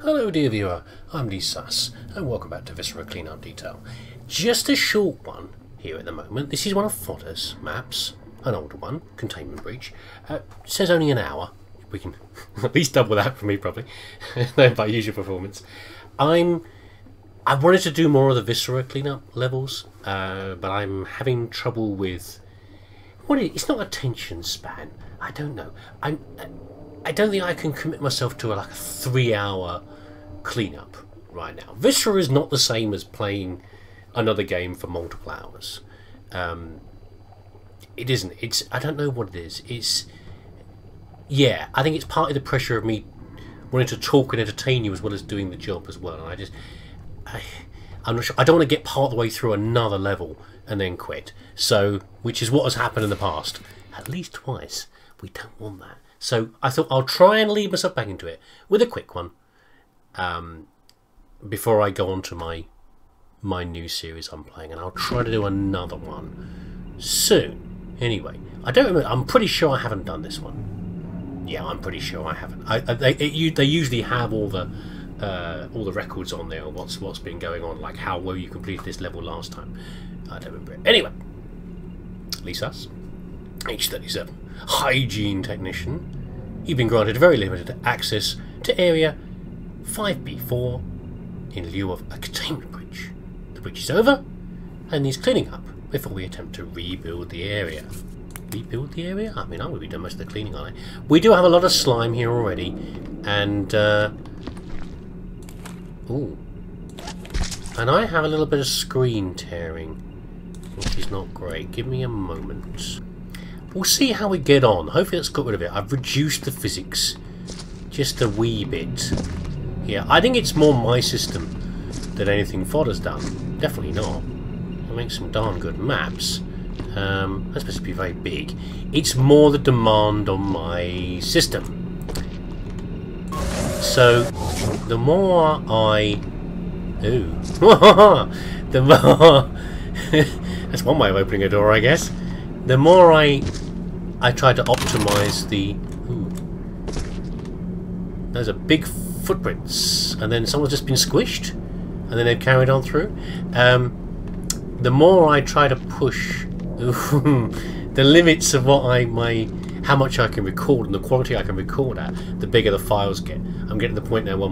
Hello dear viewer, I'm leesusss and welcome back to Viscera Cleanup Detail. Just a short one here at the moment. This is one of Fodder's maps, an older one, Containment Breach. Says only an hour. We can at least double that for me probably, by usual performance. I wanted to do more of the Viscera Cleanup levels, but I'm having trouble with... it's not attention span. I don't know. I don't think I can commit myself to like a 3-hour cleanup right now. Viscera is not the same as playing another game for multiple hours. It isn't. I don't know what it is. Yeah, I think it's partly the pressure of me wanting to talk and entertain you as well as doing the job as well. And I'm not sure. I don't want to get part of the way through another level and then quit. So, which is what has happened in the past, at least twice. We don't want that. So I thought I'll try and lead myself back into it with a quick one before I go on to my new series I'm playing, and I'll try to do another one soon. Anyway, I don't remember. I'm pretty sure I haven't done this one. Yeah, I'm pretty sure I haven't. They usually have all the records on there, what's been going on, like how well you completed this level last time. I don't remember it. Anyway, leesusss, age 37. Hygiene technician. You've been granted very limited access to area 5B4 in lieu of a containment breach. The breach is over and needs cleaning up before we attempt to rebuild the area. Rebuild the area? I mean, I'm going to be doing most of the cleaning, aren't I? We do have a lot of slime here already, and ooh, and I have a little bit of screen tearing, which is not great. Give me a moment. We'll see how we get on. Hopefully that's got rid of it. I've reduced the physics just a wee bit. Yeah, I think it's more my system than anything Fodder's done. Definitely not. It makes some darn good maps. That's supposed to be very big. It's more the demand on my system. So, the more I... Ooh. The more... That's one way of opening a door, I guess. The more I try to optimise the... Ooh. Those are big footprints. And then someone's just been squished. And then they've carried on through. The more I try to push the limits of what how much I can record and the quality I can record at, the bigger the files get. I'm getting to the point now where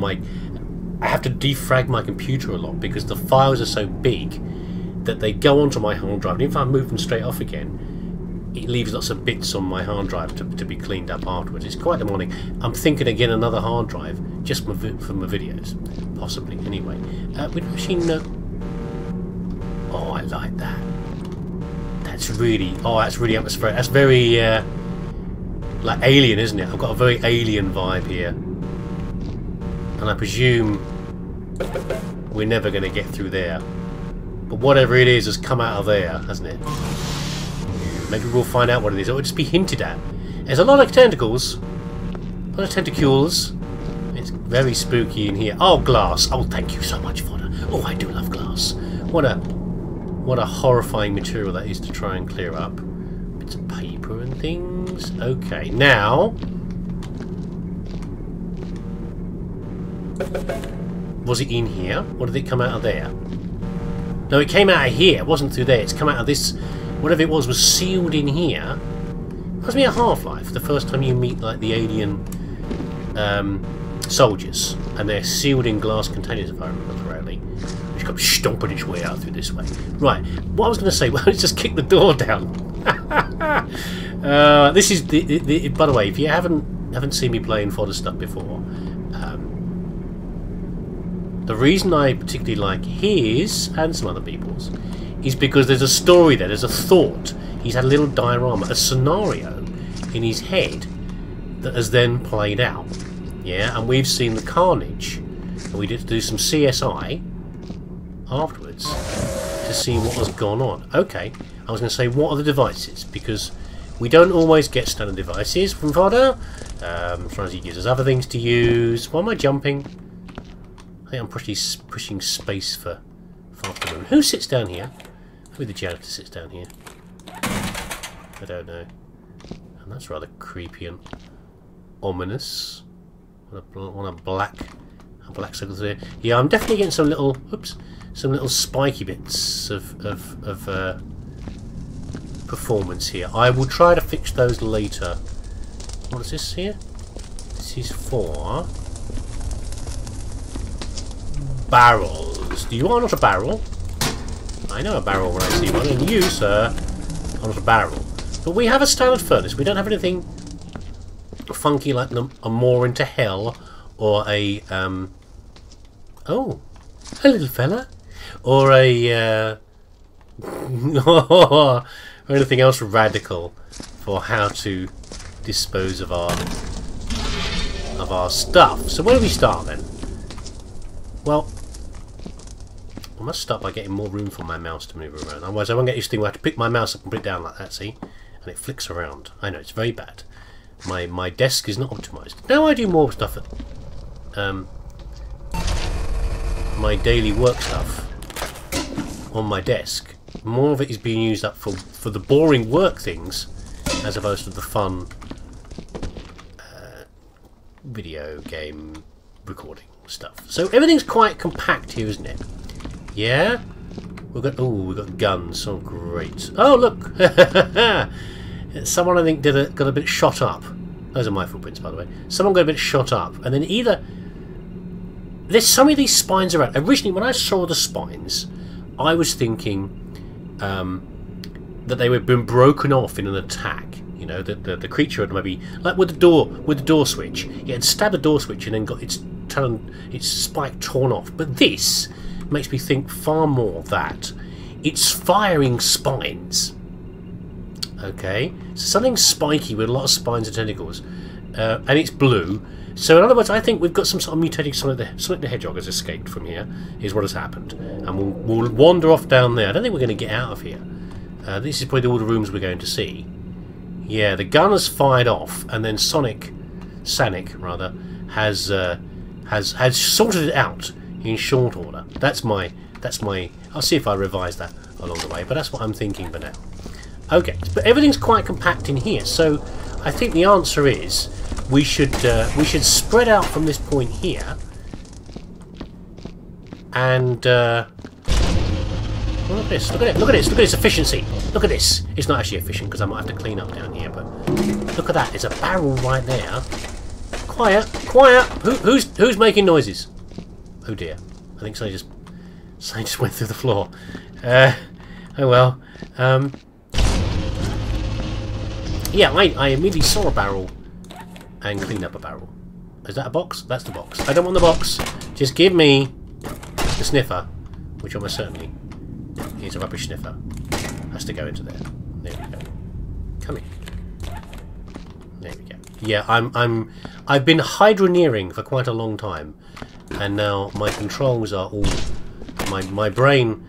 I have to defrag my computer a lot because the files are so big that they go onto my hard drive. And if I move them straight off again, it leaves lots of bits on my hard drive to be cleaned up afterwards. It's quite demanding. I'm thinking again another hard drive just for my videos, possibly. Anyway, with machine. Oh, I like that. That's really atmospheric. That's very like alien, isn't it? I've got a very alien vibe here, and I presume we're never going to get through there. But whatever it is has come out of there, hasn't it? Maybe we'll find out what it is. It will just be hinted at. There's a lot of tentacles. A lot of tentacles. It's very spooky in here. Oh, glass. Oh, thank you so much, Fodder. Oh, I do love glass. What a horrifying material that is to try and clear up. Bits of paper and things. Okay, now... Was it in here? Or did it come out of there? No, it came out of here. It wasn't through there. It's come out of this... Whatever it was sealed in here. Must be a Half-Life. The first time you meet like the alien soldiers, and they're sealed in glass containers, if I remember correctly. Which comes stomping its way out through this way. Right. What I was going to say. Well, let's just kick the door down. This is the. By the way, if you haven't seen me playing Fodder stuff before, the reason I particularly like his and some other people's is because there's a story there, there's a thought. He's had a little diorama, a scenario in his head that has then played out. Yeah, and we've seen the carnage, and we did do some CSI afterwards to see what has gone on. Okay, I was going to say, what are the devices? Because we don't always get standard devices from Fodder. Sometimes he gives us other things to use. Why am I jumping? I think I'm pushing space for afternoon. Who sits down here? Maybe the janitor sits down here. I don't know. And that's rather creepy and ominous. On a black Black circles there. Yeah, I'm definitely getting some little, oops, some little spiky bits of performance here. I will try to fix those later. What is this here? This is for barrels. You are not a barrel. I know a barrel when I see one, and you, sir, are not a barrel. But we have a standard furnace. We don't have anything funky like a More into Hell, or a oh, a little fella, or a or anything else radical for how to dispose of our stuff. So where do we start then? Well, I must start by getting more room for my mouse to move around. Otherwise I won't get used to. I have to pick my mouse up and put it down like that, see? And it flicks around. I know, it's very bad. My desk is not optimised. Now I do more stuff at my daily work stuff on my desk. More of it is being used up for the boring work things, as opposed to the fun video game recording stuff. So everything's quite compact here, isn't it? Yeah? We've got guns. Oh great. Oh look! Someone I think got a bit shot up. Those are my footprints, by the way. Someone got a bit shot up, and then either there's some of these spines around. Originally, when I saw the spines, I was thinking that they had been broken off in an attack. You know, that the creature had maybe, like with the door switch, it had stabbed the door switch and then got its spike torn off. But this makes me think far more that it's firing spines. Okay, so something spiky with a lot of spines and tentacles, and it's blue. So in other words, I think we've got some sort of mutating Sonic the Hedgehog has escaped from here, is what has happened. And we'll wander off down there. I don't think we're going to get out of here. This is probably all the rooms we're going to see. Yeah, the gun has fired off, and then Sonic rather, has sorted it out in short order. That's my. I'll see if I revise that along the way, but that's what I'm thinking for now. Okay, but everything's quite compact in here, so I think the answer is we should spread out from this point here, and well, look at this, look at its efficiency. Look at this. It's not actually efficient because I might have to clean up down here, but look at that. There's a barrel right there. Quiet, quiet. Who's making noises? Oh dear. I think something just went through the floor. Oh well. Yeah, I immediately saw a barrel and cleaned up a barrel. Is that a box? That's the box. I don't want the box. Just give me the sniffer, which almost certainly is a rubbish sniffer. Has to go into there. There we go. Come in. There we go. Yeah, I've been hydroneering for quite a long time, and now my controls are all my brain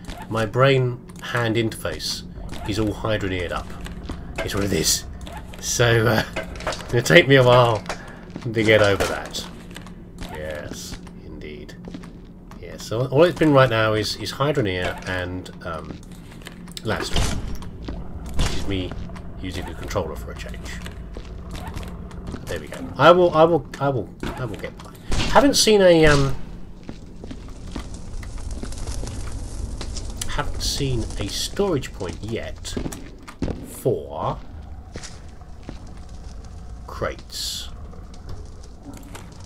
hand interface is all hydroneered up. It's what it is. So it's going to take me a while to get over that. Yes, indeed. Yeah, so all it's been right now is hydroneer and Landstorm, which is me using the controller for a change. There we go. I will get by. Haven't seen a storage point yet for crates.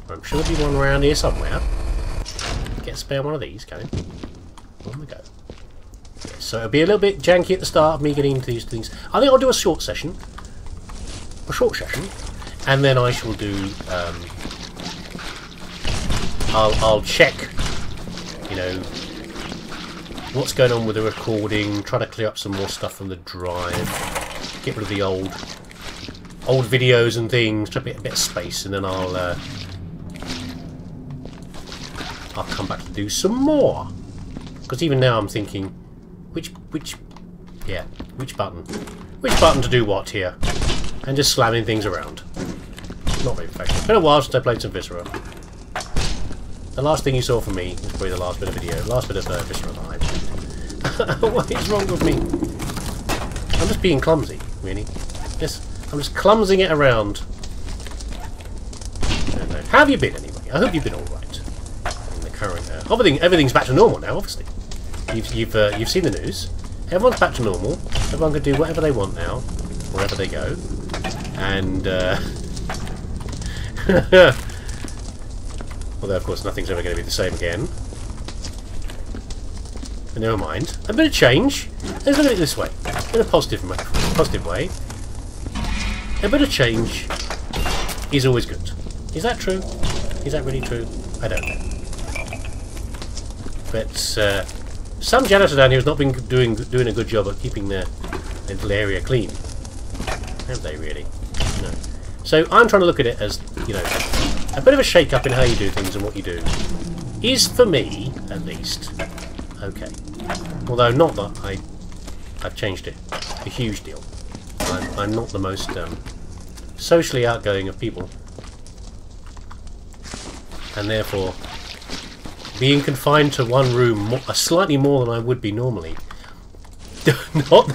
I'm sure there'll be one around here somewhere. Get a spare one of these going. On we go. Yeah, so it'll be a little bit janky at the start of me getting into these things. I think I'll do a short session, and then I shall do. I'll check, you know, what's going on with the recording. Try to clear up some more stuff from the drive. Get rid of the old videos and things. Try to get a bit of space, and then I'll come back to do some more. Because even now I'm thinking, which button? Which button to do what here? And just slamming things around. Not very professional. It's been a while since I played some Viscera. The last thing you saw from me was probably the last bit of video, the last bit of Viscera that I played. What is wrong with me? I'm just being clumsy, really. I'm just clumsing it around. I don't know. How have you been anyway? I hope you've been alright. current. Everything's back to normal now. Obviously, you've seen the news. Everyone's back to normal. Everyone can do whatever they want now, wherever they go. And although of course nothing's ever going to be the same again. But never mind. A bit of change. Let's look at it this way, in a positive way. A bit of change is always good. Is that true? Is that really true? I don't know. But some janitor down here has not been doing a good job at keeping their little area clean. Have they really? No. So I'm trying to look at it as, you know, a bit of a shake-up in how you do things and what you do is, for me, at least, okay. Although not that I've changed it a huge deal. I'm not the most socially outgoing of people, and therefore being confined to one room slightly more than I would be normally. Not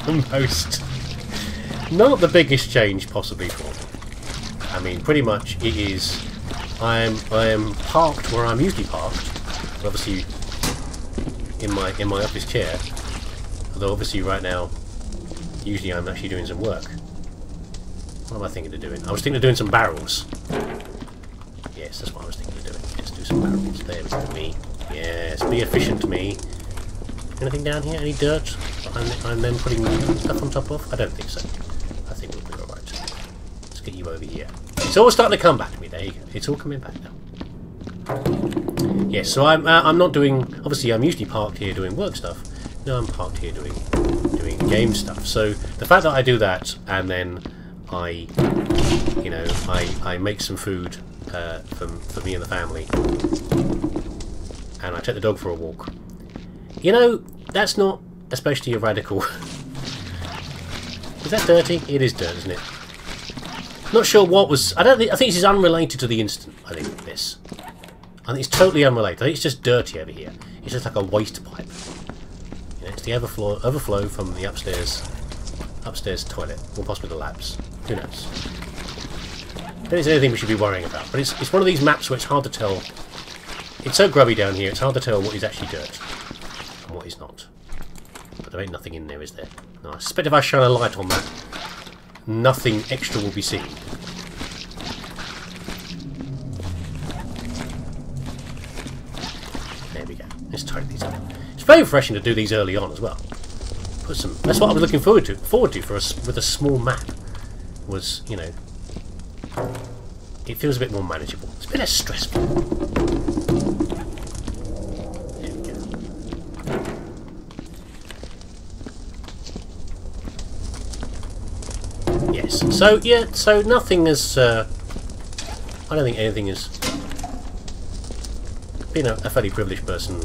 the biggest change possibly for me. I mean, pretty much it is. I am parked where I'm usually parked, obviously in my office chair. Although obviously right now, usually I'm actually doing some work. What am I thinking of doing? I was thinking of doing some barrels. Yes, that's what I was thinking of doing. Let's do some barrels. There we go, me. Yes, be efficient, me. Anything down here? Any dirt? I'm then putting stuff on top of? I don't think so. I think we'll be alright. Let's get you over here. It's all starting to come back to me. There you go. It's all coming back now. Yes, so I'm not doing. Obviously, I'm usually parked here doing work stuff. No, I'm parked here doing game stuff. So the fact that I do that and then I make some food for me and the family, and I take the dog for a walk. You know, that's not especially a radical. Is that dirty? It is dirt, isn't it? Not sure what was. I think this is unrelated to the incident. I think this. I think it's totally unrelated. I think it's just dirty over here. It's just like a waste pipe. You know, it's the overflow from the upstairs toilet, or possibly the labs. Who knows? I don't think there's anything we should be worrying about. But it's one of these maps where it's hard to tell. It's so grubby down here. It's hard to tell what is actually dirt and what is not. But there ain't nothing in there, is there? No, I suspect if I shine a light on that, nothing extra will be seen. There we go. Let's tidy these up. It's very refreshing to do these early on as well. Put some. That's what I was looking forward to with a small map. Was, you know, it feels a bit more manageable. It's a bit less stressful. There we go. Yes. So yeah. So nothing is. I don't think anything is. Being a fairly privileged person,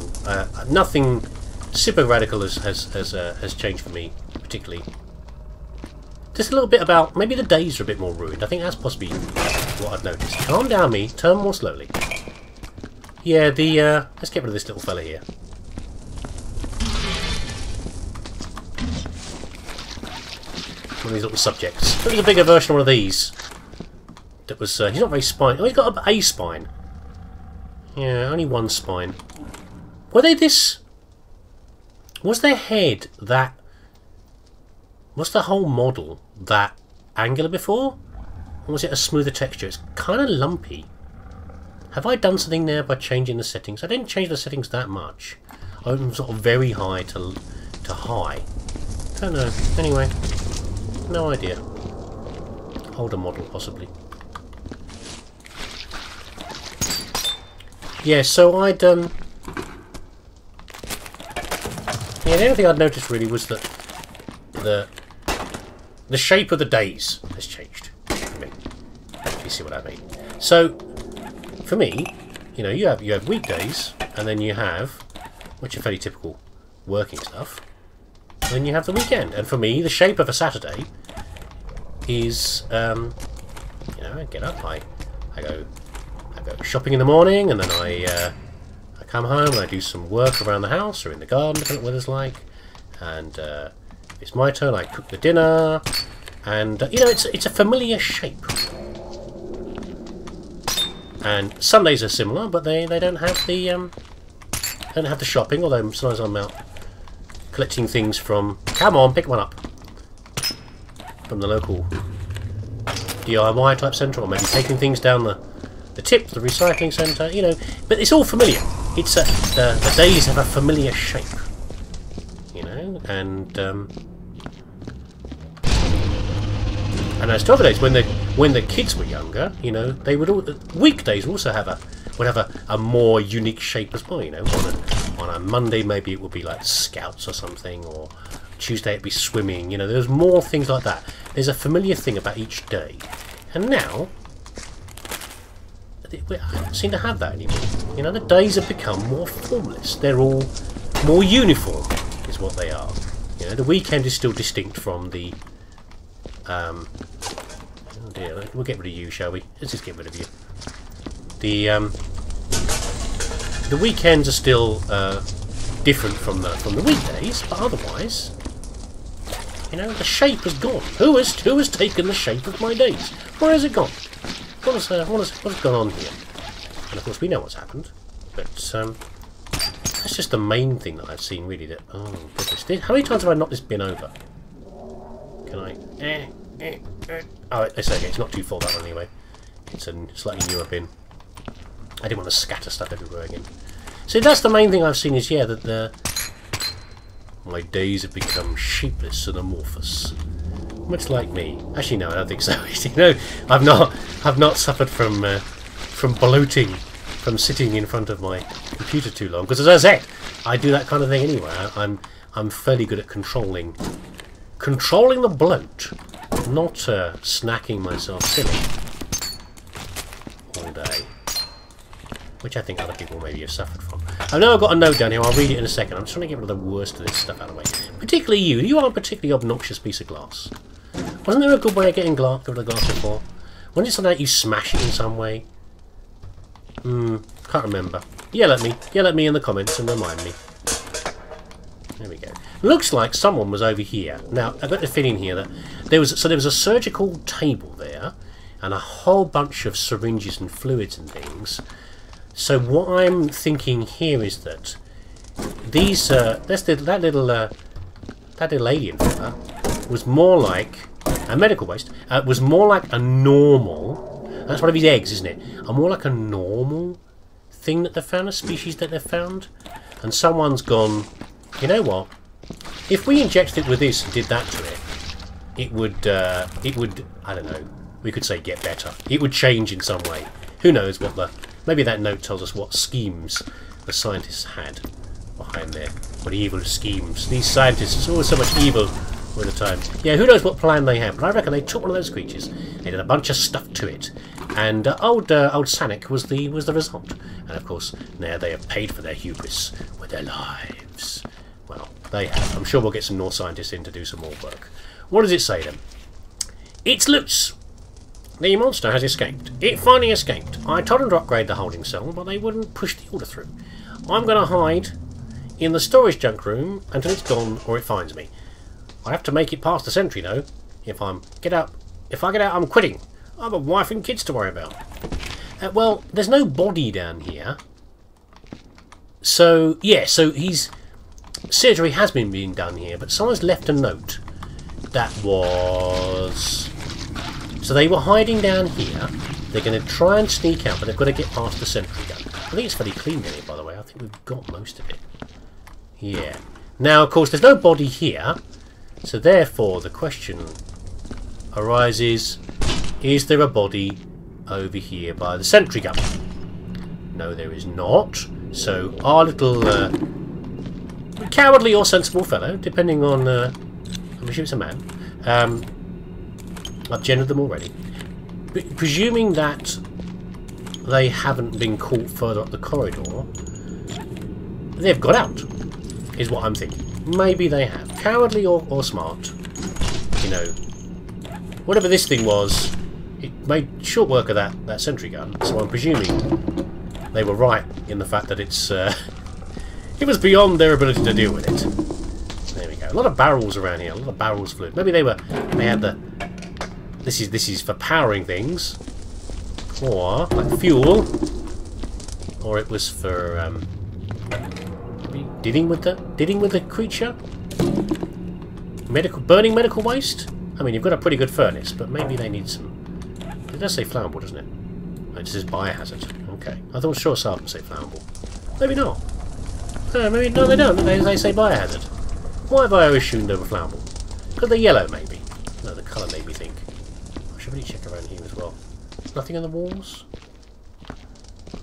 nothing super radical has changed for me particularly. Just a little bit about maybe the days are a bit more ruined. I think that's possibly what I've noticed. Calm down, me. Turn more slowly. Yeah, let's get rid of this little fella here. One of these little subjects. Look at the bigger version of one of these. That was. He's not very spine. Oh, he's got a spine. Yeah, only one spine. Were they this? Was their head that? Was the whole model that angular before? Or was it a smoother texture? It's kind of lumpy. Have I done something there by changing the settings? I didn't change the settings that much. I went from sort of very high to high. Don't know. Anyway, no idea. Older model, possibly. Yeah, so I'd yeah, the only thing I'd noticed really was that the shape of the days has changed for me. If you see what I mean. So for me, you know, you have weekdays, and then you have, which are fairly typical working stuff, and then you have the weekend. And for me, the shape of a Saturday is, you know, I get up, I go shopping in the morning, and then I come home and I do some work around the house or in the garden, depending on what the weather's like. And if it's my turn, I cook the dinner, and you know, it's a familiar shape. And Sundays are similar, but they don't have the I don't have the shopping, although sometimes I'm out collecting things from... Come on, pick one up. From the local DIY type centre, or maybe taking things down the tip, the recycling centre, you know. But it's all familiar. It's the days have a familiar shape, you know. And as to other days, when the kids were younger, you know, they would all weekdays also have a more unique shape as well, you know. On a Monday maybe it would be like Scouts or something, or Tuesday it'd be swimming, you know. There's more things like that. There's a familiar thing about each day. And now we don't seem to have that anymore. You know, the days have become more formless. They're all more uniform, is what they are. You know, the weekend is still distinct from the oh dear, we'll get rid of you, shall we? Let's just get rid of you. The weekends are still different from the weekdays, but otherwise, you know, the shape has gone. Who has taken the shape of my days? Where has it gone? What has gone on here? And of course we know what's happened, but that's just the main thing that I've seen really. That, oh goodness, how many times have I knocked this bin over? Can I? Oh, it's okay. It's not too full, that one anyway. It's a slightly newer bin. I didn't want to scatter stuff everywhere again. So that's the main thing I've seen is, yeah, that my days have become shapeless and amorphous. Much like me. Actually, no, I don't think so. You know, I've not suffered from bloating from sitting in front of my computer too long. Because as I said, I do that kind of thing anyway. I'm fairly good at controlling the bloat, not snacking myself silly all day, which I think other people maybe have suffered from. I know I've got a note down here. I'll read it in a second. I'm just trying to get rid of the worst of this stuff out of the way. Particularly you. You are a particularly obnoxious piece of glass. Wasn't there a good way of getting rid of the glass before? Wasn't it something like you smash it in some way? Can't remember. Yell at me in the comments and remind me. There we go. Looks like someone was over here. Now, I've got the feeling here that there was a surgical table there, and a whole bunch of syringes and fluids and things. So what I'm thinking here is that these that little alien fella was more like a medical waste. Was more like a normal. That's one of his eggs, isn't it? More like a normal thing that they found, a species that they found, and someone's gone. You know what? If we injected it with this and did that to it, it would, I don't know, we could say get better. It would change in some way. Who knows what maybe that note tells us what schemes the scientists had behind there. What evil schemes. These scientists, always so much evil all the time. Yeah, who knows what plan they had, but I reckon they took one of those creatures, they did a bunch of stuff to it, and old Sanic was the result. And of course, now they have paid for their hubris with their lives. Well, they have. I'm sure we'll get some more scientists in to do some more work. What does it say then? It's loose. The monster has escaped. It finally escaped. I told them to upgrade the holding cell, but they wouldn't push the order through. I'm going to hide in the storage junk room until it's gone or it finds me. I have to make it past the sentry though. If I get out, I'm quitting. I have a wife and kids to worry about. Well, there's no body down here. So yeah, surgery has been being done here, but someone's left a note that was... So they were hiding down here. They're going to try and sneak out, but they've got to get past the sentry gun. I think it's fairly clean here, by the way. I think we've got most of it. Yeah. Now, of course, there's no body here, so therefore the question arises, is there a body over here by the sentry gun? No, there is not. So our little cowardly or sensible fellow, depending on... I'm sure it's a man. I've gendered them already. Presuming that they haven't been caught further up the corridor, they've got out, is what I'm thinking. Maybe they have. Cowardly or smart. You know, whatever this thing was, it made short work of that sentry gun, so I'm presuming they were right in the fact that it's it was beyond their ability to deal with it. There we go. A lot of barrels around here. A lot of barrels flew. Maybe they had the... This is for powering things, or like fuel, or it was for Maybe dealing with the creature. Burning medical waste. I mean, you've got a pretty good furnace, but maybe they need some. It does say flammable, doesn't it? Oh, it says biohazard. Okay, I thought sure Sarp would say flammable. Maybe not. Maybe no, they don't. They say biohazard. Why have I always assumed they were flammable? Because they're yellow, maybe. No, the colour made me think. I should really check around here as well. Nothing on the walls?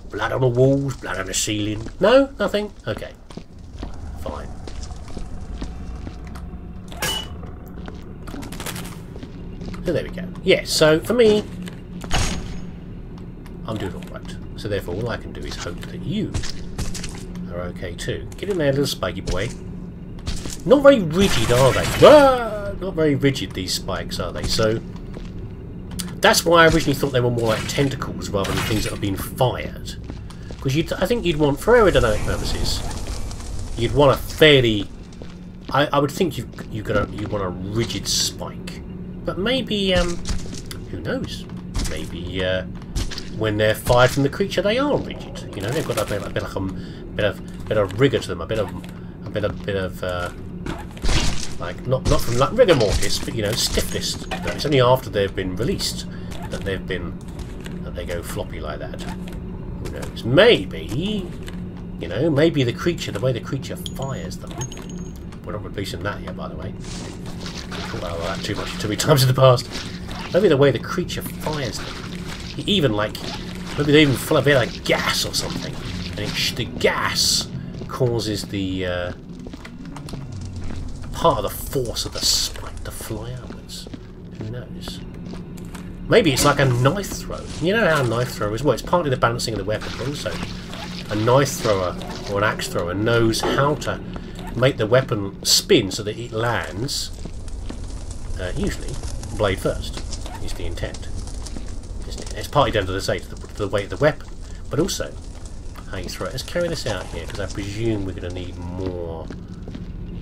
Blood on the walls, blood on the ceiling. No? Nothing? Okay. Fine. So there we go. Yes, so for me, I'm doing alright. So therefore all I can do is hope that you are okay too. Get in there, little spiky boy. Not very rigid, are they? Ah, not very rigid, these spikes, are they? So that's why I originally thought they were more like tentacles rather than things that have been fired. Because I think you'd want, for aerodynamic purposes, you'd want a fairly... I would think you want a rigid spike. But maybe, who knows? Maybe when they're fired from the creature, they are rigid. You know, they've got a bit of rigor to them, a bit of like not from like rigor mortis, but you know, stiffness. It's only after they've been released that they go floppy like that. Who knows? Maybe, you know, maybe the creature, the way the creature fires them. We're not releasing that yet, by the way. Thought about that too many times in the past. Maybe the way the creature fires them. Even like, maybe they even fill a bit of gas or something, and the gas causes the part of the force of the spike to fly outwards. Who knows? Maybe it's like a knife throw. You know how a knife thrower is? Well, it's partly the balancing of the weapon, but also a knife thrower or an axe thrower knows how to make the weapon spin so that it lands, usually, blade first, is the intent. It's partly down to the weight of the weapon, but also how you throw it. Let's carry this out here, because I presume we're going to need more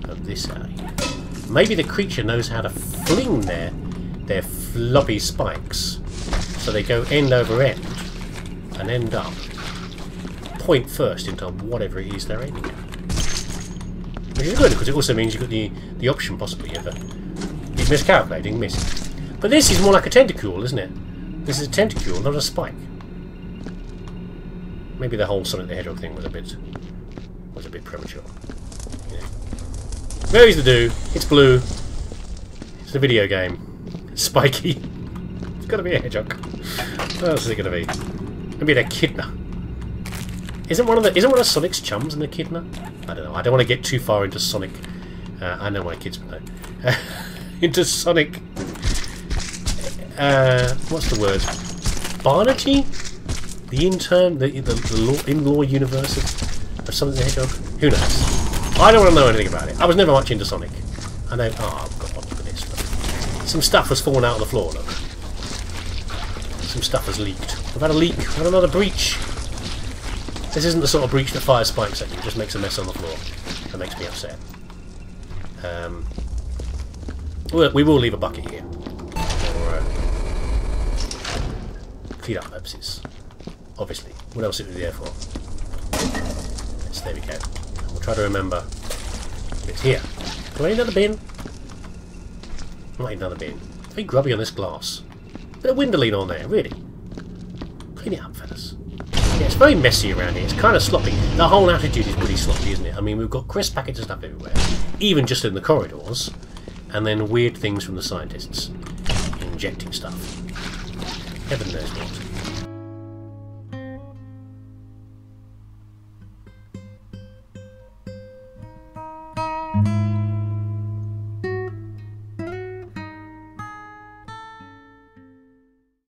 of this out here. Maybe the creature knows how to fling their floppy spikes, so they go end over end, and end up point first into whatever it is they're aiming at. Which is good, because it also means you've got the option, possibly, of miscalculating, missing. But this is more like a tentacule, isn't it? This is a tentacule, not a spike. Maybe the whole Sonic the Hedgehog thing was a bit premature. Yeah. There's the do. It's blue. It's a video game. It's spiky. It's got to be a hedgehog. What else is it going to be? Maybe an echidna. Isn't one of Sonic's chums an echidna? I don't know. I don't want to get too far into Sonic. I know my kids would know. Into Sonic. What's the word? Biology? The in-law universe of Sonic the Hedgehog? Who knows? I don't want to know anything about it. I was never much into Sonic. I know. Oh God! Look at this. Look. Some stuff has fallen out on the floor. Look. Some stuff has leaked. We've had a leak. We've had another breach. This isn't the sort of breach that fires spikes at you. It just makes a mess on the floor. That makes me upset. We will leave a bucket here for clean-up purposes. Obviously. What else would it be there for? Yes, there we go. And we'll try to remember if it's here. Do I need another bin? I might need another bin. It's very grubby on this glass. Bit of windoline on there, really. Clean it up, fellas. Yeah, it's very messy around here. It's kind of sloppy. The whole attitude is pretty sloppy, isn't it? I mean, we've got crisp packets of stuff everywhere, even just in the corridors, and then weird things from the scientists injecting stuff. Heaven knows what.